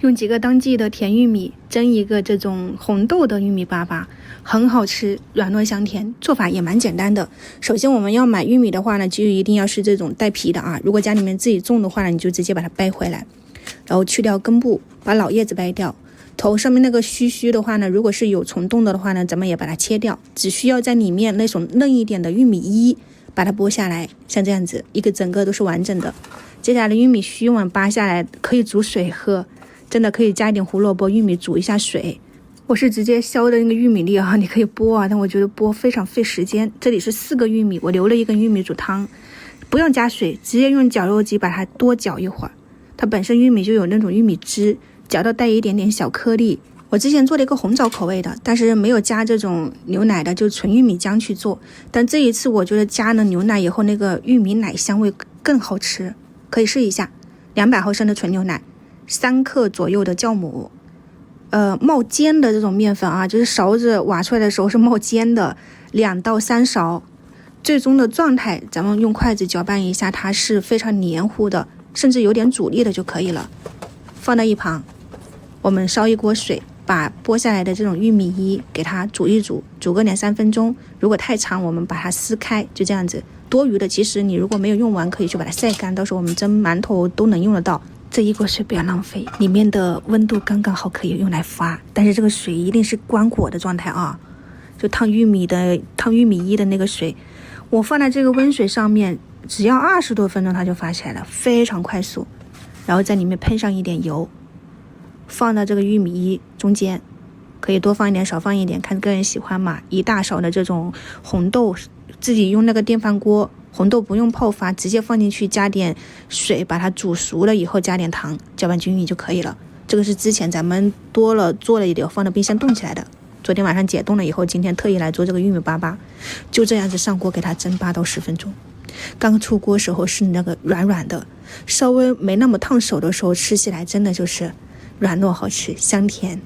用幾個當季的甜玉米蒸一個这種紅豆的玉米粑粑，很好吃，軟糯香甜，做法也蠻簡單的。首先我們要買玉米的話呢，就一定要是這種帶皮的啊，如果家裡面自己種的話呢，你就直接把它掰回来，然後去掉根部，把老葉子掰掉，頭上面那個須的話呢，如果是有虫洞的话呢，咱們也把它切掉，只需要在裡面那種嫩一點的玉米衣把它剝下來，像這樣子一個整個都是完整的。接下來玉米須我们扒下来可以煮水喝，真的可以加一點胡蘿蔔、玉米煮一下水。我是直接削的那個玉米粒啊，你可以剝啊，但我覺得剝非常費時間。這裡是4個玉米，我留了1根玉米煮湯，不用加水，直接用絞肉機把它多攪一會兒。它本身玉米就有那種玉米汁，攪到帶一點點小顆粒。我之前做了一個紅棗口味的，但是沒有加這種牛奶的，就純玉米漿去做。但這一次我覺得加了牛奶以後，那個玉米奶香味更好吃，可以試一下。200毫升的純牛奶，3克左右的酵母，冒尖的這種麵粉啊，就是勺子挖出來的時候是冒尖的，2到3勺。最終的狀態，咱們用筷子攪拌一下，它是非常黏糊的，甚至有點阻力的就可以了。放到一旁，我們燒一鍋水。把剝下來的這種玉米衣給它煮一煮，煮個2-3分鐘。如果太長，我們把它撕開，就這樣子。多餘的其實你如果沒有用完，可以去把它曬乾，到時候我們蒸饅頭都能用得到。這一鍋水不要浪費，裡面的溫度剛剛好可以用來發，但是這個水一定是關火的狀態啊，就燙玉米衣的那個水，我放在這個溫水上面，只要20多分鐘它就發起來了，非常快速。然後在裡面噴上一點油。放到這個玉米衣中間，可以多放一點少放一點，看個人喜歡嘛。1大勺的這種紅豆，自己用那個電飯鍋，紅豆不用泡發，直接放進去，加點水把它煮熟了以後加點糖，攪拌均匀就可以了。這個是之前咱們做了一點，放到冰箱凍起來的，昨天晚上解凍了以後，今天特意來做這個玉米粑粑。就這樣子上鍋給它蒸8到10分鐘。剛出鍋時候是那個軟軟的，稍微沒那麼燙手的時候，吃起來真的就是軟糯好吃，香甜，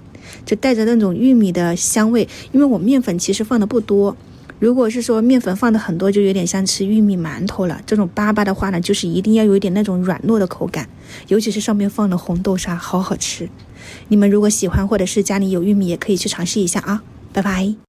就帶着那種玉米的香味。因為我麵粉其實放的不多，如果是說麵粉放的很多，就有點像吃玉米饅頭了。這種粑粑的話呢，就是一定要有一點那種軟糯的口感，尤其是上面放的紅豆沙，好好吃。你們如果喜歡或者是家裡有玉米，也可以去嘗試一下啊。拜拜。